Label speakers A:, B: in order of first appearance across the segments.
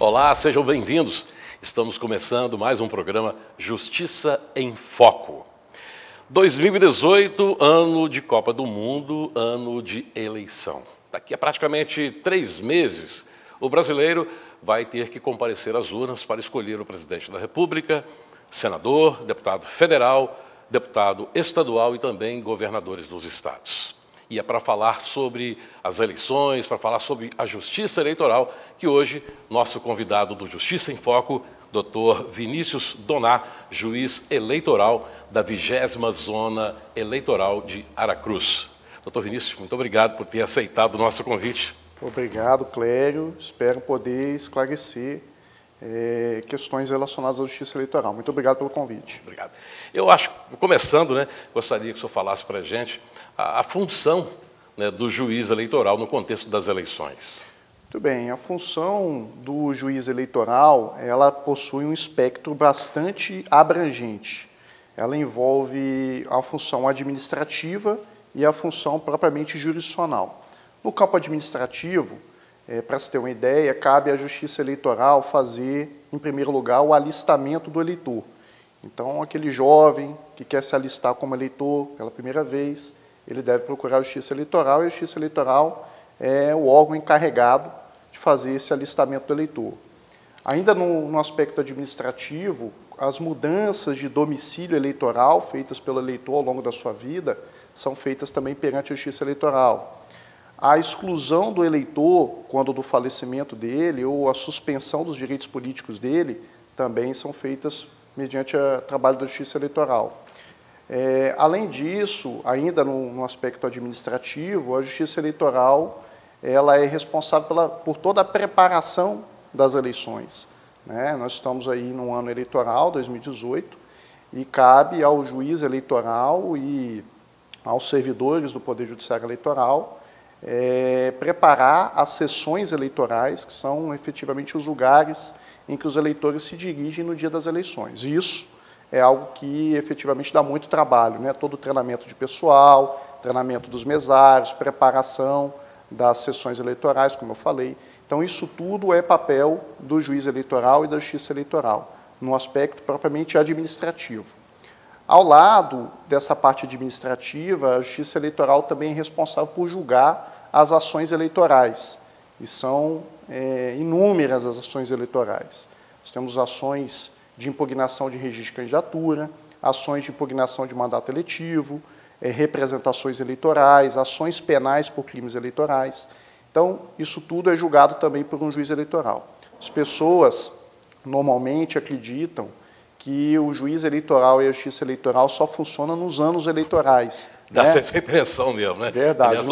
A: Olá, sejam bem-vindos. Estamos começando mais um programa Justiça em Foco. 2018, ano de Copa do Mundo, ano de eleição. Daqui a praticamente 3 meses, o brasileiro vai ter que comparecer às urnas para escolher o presidente da República, senador, deputado federal, deputado estadual e também governadores dos estados. E é para falar sobre as eleições, para falar sobre a justiça eleitoral, que hoje nosso convidado do Justiça em Foco, Dr. Vinícius Doná, juiz eleitoral da 20ª Zona Eleitoral de Aracruz. Dr. Vinícius, muito obrigado por ter aceitado o nosso convite.
B: Obrigado, Clério. Espero poder esclarecer questões relacionadas à justiça eleitoral. Muito obrigado pelo convite.
A: Obrigado. Eu acho, começando, gostaria que o senhor falasse para a gente a função do juiz eleitoral no contexto das eleições.
B: Muito bem. A função do juiz eleitoral, ela possui um espectro bastante abrangente. Ela envolve a função administrativa e a função propriamente jurisdicional. No campo administrativo, para se ter uma ideia, cabe à Justiça Eleitoral fazer, em primeiro lugar, o alistamento do eleitor. Então, aquele jovem que quer se alistar como eleitor pela primeira vez, ele deve procurar a Justiça Eleitoral, e a Justiça Eleitoral é o órgão encarregado de fazer esse alistamento do eleitor. Ainda no aspecto administrativo, as mudanças de domicílio eleitoral feitas pelo eleitor ao longo da sua vida são feitas também perante a Justiça Eleitoral. A exclusão do eleitor, quando do falecimento dele, ou a suspensão dos direitos políticos dele, também são feitas mediante o trabalho da Justiça Eleitoral. Além disso, ainda no aspecto administrativo, a Justiça Eleitoral ela é responsável por toda a preparação das eleições. Nós estamos aí no ano eleitoral, 2018, e cabe ao juiz eleitoral e aos servidores do Poder Judiciário Eleitoral preparar as sessões eleitorais, que são efetivamente os lugares em que os eleitores se dirigem no dia das eleições. Isso é algo que efetivamente dá muito trabalho, todo o treinamento de pessoal, treinamento dos mesários, preparação das sessões eleitorais, como eu falei. Então, isso tudo é papel do juiz eleitoral e da Justiça Eleitoral, no aspecto propriamente administrativo. Ao lado dessa parte administrativa, a Justiça Eleitoral também é responsável por julgar as ações eleitorais, e são inúmeras as ações eleitorais. Nós temos ações de impugnação de registro de candidatura, ações de impugnação de mandato eletivo, representações eleitorais, ações penais por crimes eleitorais. Então, isso tudo é julgado também por um juiz eleitoral. As pessoas normalmente acreditam que o juiz eleitoral e a justiça eleitoral só funcionam nos anos eleitorais.
A: Dá essa impressão mesmo, né?
B: Verdade.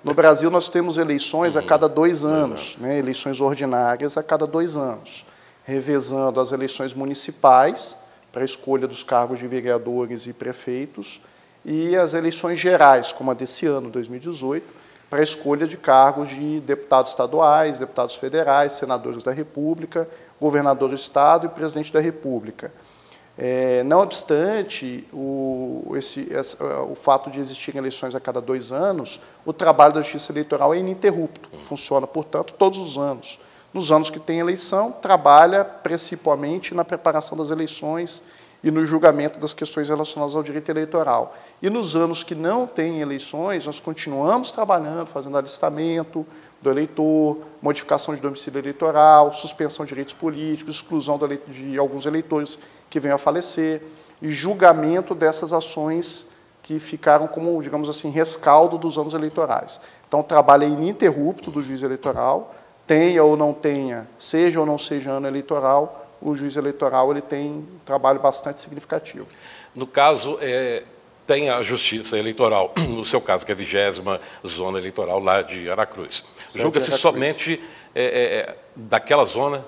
B: No Brasil, nós temos eleições a cada 2 anos, eleições ordinárias a cada 2 anos, revezando as eleições municipais, para a escolha dos cargos de vereadores e prefeitos, e as eleições gerais, como a desse ano, 2018, para a escolha de cargos de deputados estaduais, deputados federais, senadores da República, governador do Estado e presidente da República. Não obstante o fato de existirem eleições a cada 2 anos, o trabalho da Justiça Eleitoral é ininterrupto, funciona, portanto, todos os anos. Nos anos que tem eleição, trabalha principalmente na preparação das eleições e no julgamento das questões relacionadas ao direito eleitoral. E nos anos que não tem eleições, nós continuamos trabalhando, fazendo alistamento do eleitor, modificação de domicílio eleitoral, suspensão de direitos políticos, exclusão de alguns eleitores que venham a falecer, e julgamento dessas ações que ficaram como, digamos assim, rescaldo dos anos eleitorais. Então, o trabalho é ininterrupto do juiz eleitoral, tenha ou não tenha, seja ou não seja ano eleitoral, o juiz eleitoral ele tem um trabalho bastante significativo.
A: No caso, tem a Justiça Eleitoral, no seu caso, que é a 20ª Zona Eleitoral lá de Aracruz. Julga-se somente daquela zona?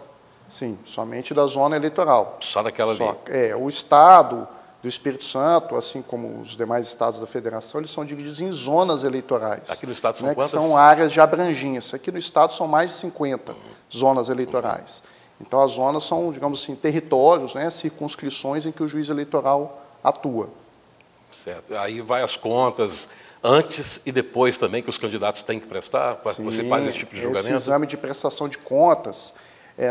B: Sim, somente da zona eleitoral.
A: Só daquela ali?
B: O Estado do Espírito Santo, assim como os demais estados da federação, eles são divididos em zonas eleitorais.
A: Aqui no Estado são
B: quantas?
A: Que
B: são áreas de abrangência. Aqui no Estado são mais de 50 zonas eleitorais. Então, as zonas são, digamos assim, territórios, circunscrições em que o juiz eleitoral atua.
A: Certo. Aí vai as contas antes e depois também que os candidatos têm que prestar? Sim, você faz esse tipo de julgamento?
B: Esse exame de prestação de contas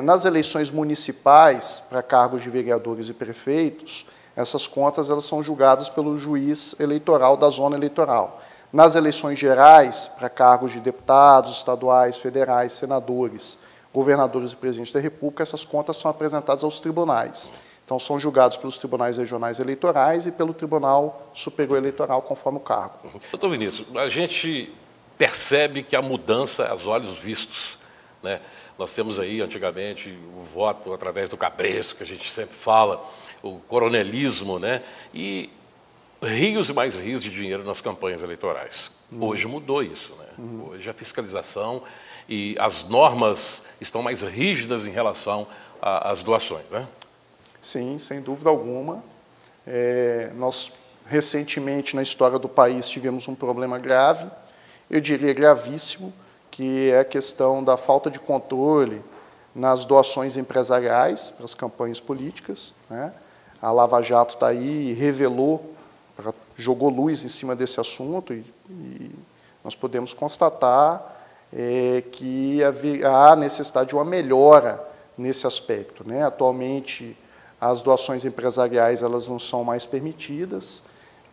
B: Nas eleições municipais, para cargos de vereadores e prefeitos, essas contas elas são julgadas pelo juiz eleitoral da zona eleitoral. Nas eleições gerais, para cargos de deputados, estaduais, federais, senadores, governadores e presidentes da República, essas contas são apresentadas aos tribunais. Então, são julgados pelos tribunais regionais eleitorais e pelo Tribunal Superior Eleitoral, conforme o cargo.
A: Doutor Vinícius, a gente percebe que a mudança é aos olhos vistos, né? Nós temos aí, antigamente, o voto através do cabresto, que a gente sempre fala, o coronelismo, né? E rios e mais rios de dinheiro nas campanhas eleitorais. Hoje mudou isso, né? Hoje a fiscalização e as normas estão mais rígidas em relação às doações, né?
B: Sim, sem dúvida alguma. Nós, recentemente, na história do país, tivemos um problema grave, eu diria gravíssimo, que é a questão da falta de controle nas doações empresariais para as campanhas políticas, né? A Lava Jato está aí e revelou, jogou luz em cima desse assunto e nós podemos constatar que há necessidade de uma melhora nesse aspecto, né? Atualmente, as doações empresariais elas não são mais permitidas,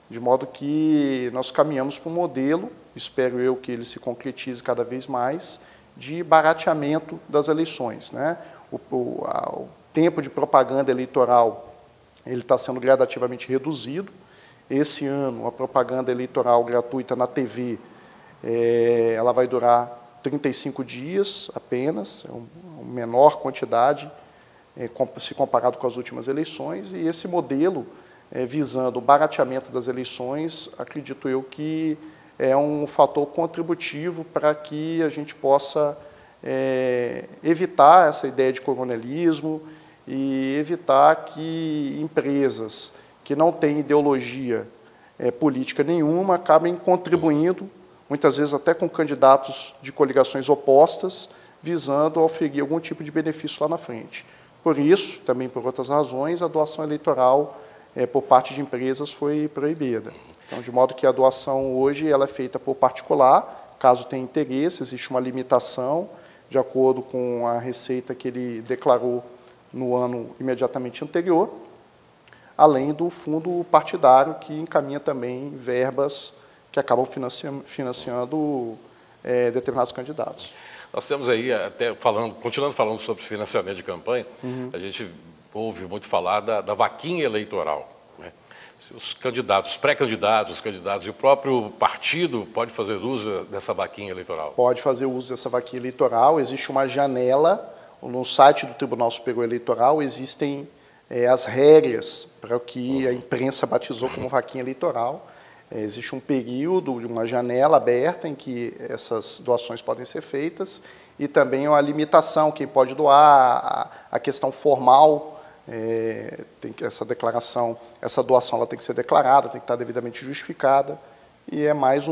B: de modo que nós caminhamos para um modelo, espero eu que ele se concretize cada vez mais, de barateamento das eleições, né? O tempo de propaganda eleitoral ele está sendo gradativamente reduzido. Esse ano, a propaganda eleitoral gratuita na TV, ela vai durar 35 dias apenas, é uma menor quantidade, se comparado com as últimas eleições, e esse modelo, visando o barateamento das eleições, acredito eu que é um fator contributivo para que a gente possa evitar essa ideia de coronelismo e evitar que empresas que não têm ideologia política nenhuma acabem contribuindo, muitas vezes até com candidatos de coligações opostas, visando oferir algum tipo de benefício lá na frente. Por isso, também por outras razões, a doação eleitoral por parte de empresas foi proibida. Então, de modo que a doação hoje ela é feita por particular, caso tenha interesse, existe uma limitação, de acordo com a receita que ele declarou no ano imediatamente anterior, além do fundo partidário, que encaminha também verbas que acabam financiando determinados candidatos.
A: Nós temos aí, até continuando falando sobre financiamento de campanha, a gente ouve muito falar da vaquinha eleitoral, né? Os candidatos, os pré-candidatos, os candidatos e o próprio partido pode fazer uso dessa vaquinha eleitoral?
B: Pode fazer uso dessa vaquinha eleitoral, existe uma janela, no site do Tribunal Superior Eleitoral existem as regras para o que a imprensa batizou como vaquinha eleitoral. Existe um período, uma janela aberta em que essas doações podem ser feitas e também uma limitação, quem pode doar, a questão formal, tem que essa declaração, essa doação ela tem que ser declarada, tem que estar devidamente justificada e é mais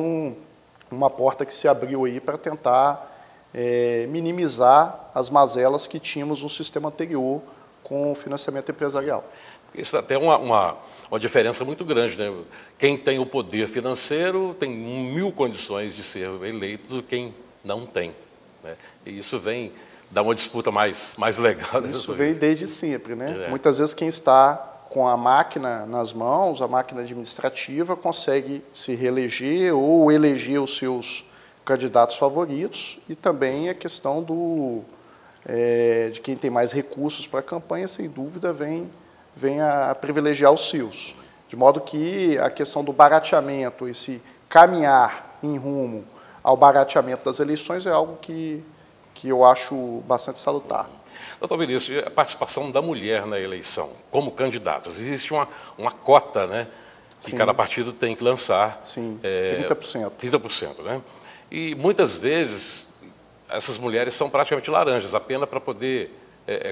B: uma porta que se abriu aí para tentar minimizar as mazelas que tínhamos no sistema anterior com o financiamento empresarial.
A: Isso até uma diferença muito grande, né? Quem tem o poder financeiro tem 1000 condições de ser eleito do que quem não tem, né? E isso vem dar uma disputa mais legal.
B: Isso vem desde sempre, né? Muitas vezes quem está com a máquina nas mãos, a máquina administrativa, consegue se reeleger ou eleger os seus candidatos favoritos, e também a questão de quem tem mais recursos para a campanha, sem dúvida, vem a privilegiar os seus. De modo que a questão do barateamento, esse caminhar em rumo ao barateamento das eleições é algo que eu acho bastante salutar.
A: Doutor Vinícius, a participação da mulher na eleição, como candidata, existe uma cota, né, que cada partido tem que lançar.
B: Sim, 30%.
A: 30%, né? E muitas vezes essas mulheres são praticamente laranjas, apenas para poder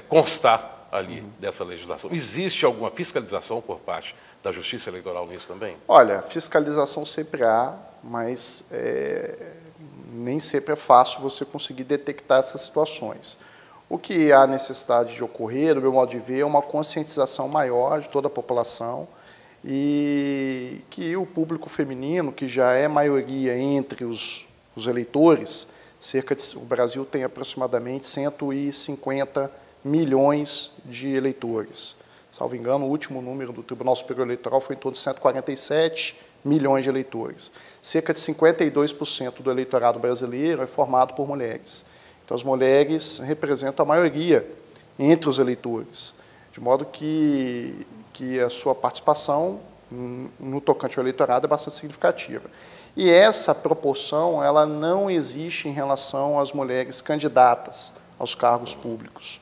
A: constar ali dessa legislação. Existe alguma fiscalização por parte da Justiça Eleitoral nisso também?
B: Olha, fiscalização sempre há, mas nem sempre é fácil você conseguir detectar essas situações. O que há necessidade de ocorrer, do meu modo de ver, é uma conscientização maior de toda a população e que o público feminino, que já é maioria entre os eleitores, O Brasil tem aproximadamente 150 milhões de eleitores. Salvo engano, o último número do Tribunal Superior Eleitoral foi em torno de 147 milhões de eleitores. Cerca de 52% do eleitorado brasileiro é formado por mulheres. Então, as mulheres representam a maioria entre os eleitores, de modo que a sua participação no tocante ao eleitorado é bastante significativa. E essa proporção ela não existe em relação às mulheres candidatas aos cargos públicos.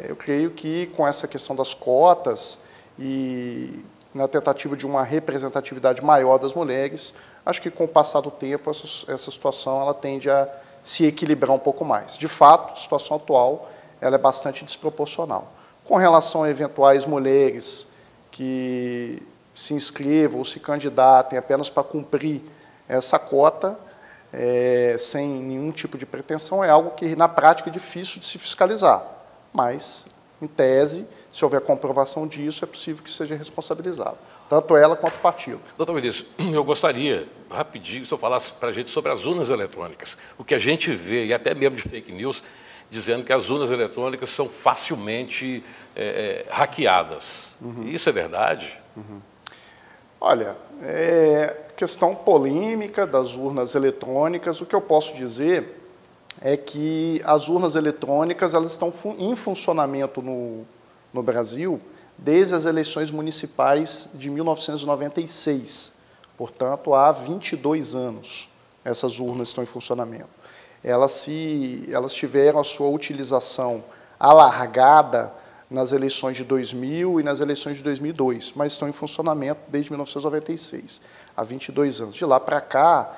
B: Eu creio que com essa questão das cotas e na tentativa de uma representatividade maior das mulheres, acho que com o passar do tempo essa situação ela tende a se equilibrar um pouco mais. De fato, a situação atual ela é bastante desproporcional. Com relação a eventuais mulheres que se inscrevam ou se candidatem apenas para cumprir essa cota, sem nenhum tipo de pretensão, é algo que, na prática, é difícil de se fiscalizar. Mas, em tese, se houver comprovação disso, é possível que seja responsabilizado, tanto ela quanto o partido.
A: Doutor Vinícius, eu gostaria, rapidinho, que o senhor falasse para a gente sobre as urnas eletrônicas. O que a gente vê, e até mesmo de fake news, dizendo que as urnas eletrônicas são facilmente hackeadas. Isso é verdade?
B: Olha, questão polêmica das urnas eletrônicas, o que eu posso dizer é que as urnas eletrônicas elas estão em funcionamento no Brasil desde as eleições municipais de 1996. Portanto, há 22 anos essas urnas estão em funcionamento. Elas tiveram a sua utilização alargada nas eleições de 2000 e nas eleições de 2002, mas estão em funcionamento desde 1996, há 22 anos. De lá para cá,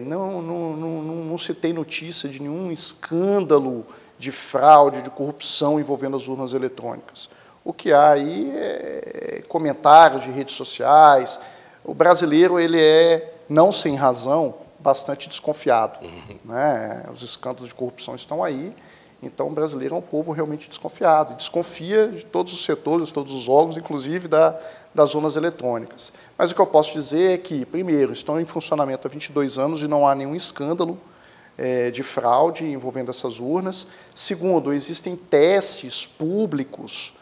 B: não se tem notícia de nenhum escândalo de fraude, de corrupção envolvendo as urnas eletrônicas. O que há aí é comentários de redes sociais. O brasileiro, ele não sem razão, bastante desconfiado. Né? Os escândalos de corrupção estão aí, então o brasileiro é um povo realmente desconfiado. Desconfia de todos os setores, todos os órgãos, inclusive das urnas eletrônicas. Mas o que eu posso dizer é que, primeiro, estão em funcionamento há 22 anos e não há nenhum escândalo de fraude envolvendo essas urnas. Segundo, existem testes públicos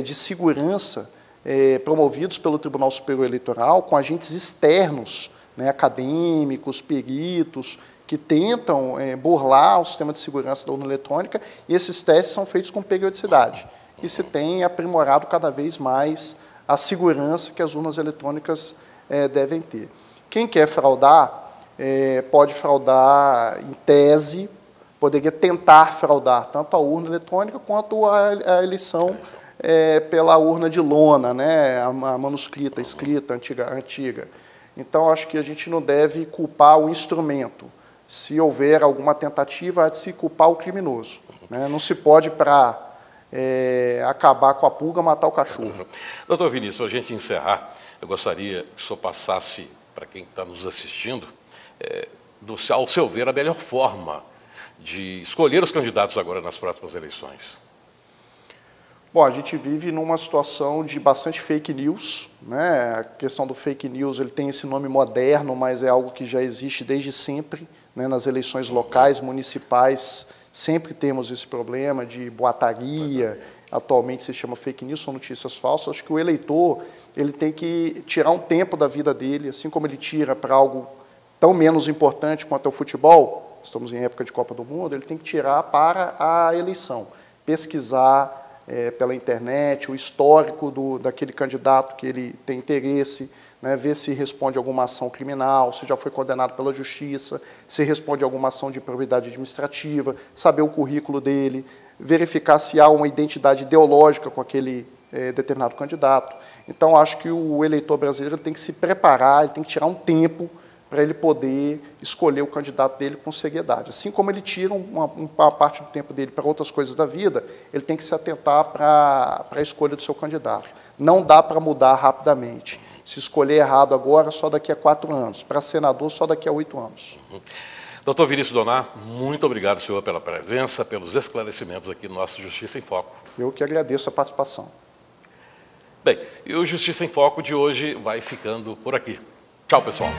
B: de segurança promovidos pelo Tribunal Superior Eleitoral com agentes externos, né, acadêmicos, peritos, que tentam burlar o sistema de segurança da urna eletrônica, e esses testes são feitos com periodicidade. E se tem aprimorado cada vez mais a segurança que as urnas eletrônicas devem ter. Quem quer fraudar, pode fraudar em tese, poderia tentar fraudar tanto a urna eletrônica quanto a eleição pela urna de lona, né, a manuscrita, escrita, antiga. Então, acho que a gente não deve culpar o instrumento. Se houver alguma tentativa, há de se culpar o criminoso. Né? Não se pode, para acabar com a pulga, matar o cachorro.
A: Doutor Vinícius, para a gente encerrar, eu gostaria que o senhor passasse, para quem está nos assistindo, ao seu ver, a melhor forma de escolher os candidatos agora nas próximas eleições.
B: Bom, a gente vive numa situação de bastante fake news, né? A questão do fake news, ele tem esse nome moderno, mas é algo que já existe desde sempre, né? Nas eleições locais, municipais, sempre temos esse problema de boataria, atualmente se chama fake news, são notícias falsas. Acho que o eleitor, ele tem que tirar um tempo da vida dele, assim como ele tira para algo tão menos importante quanto é o futebol, estamos em época de Copa do Mundo, ele tem que tirar para a eleição, pesquisar pela internet, o histórico daquele candidato que ele tem interesse, né, ver se responde a alguma ação criminal, se já foi condenado pela justiça, se responde a alguma ação de improbidade administrativa, saber o currículo dele, verificar se há uma identidade ideológica com aquele determinado candidato. Então, acho que o eleitor brasileiro tem que se preparar, ele tem que tirar um tempo para ele poder escolher o candidato dele com seriedade. Assim como ele tira uma parte do tempo dele para outras coisas da vida, ele tem que se atentar para a escolha do seu candidato. Não dá para mudar rapidamente. Se escolher errado agora, só daqui a 4 anos. Para senador, só daqui a 8 anos.
A: Doutor Vinícius Donar, muito obrigado, senhor, pela presença, pelos esclarecimentos aqui no nosso Justiça em Foco.
B: Eu que agradeço a participação.
A: Bem, e o Justiça em Foco de hoje vai ficando por aqui. Tchau, pessoal.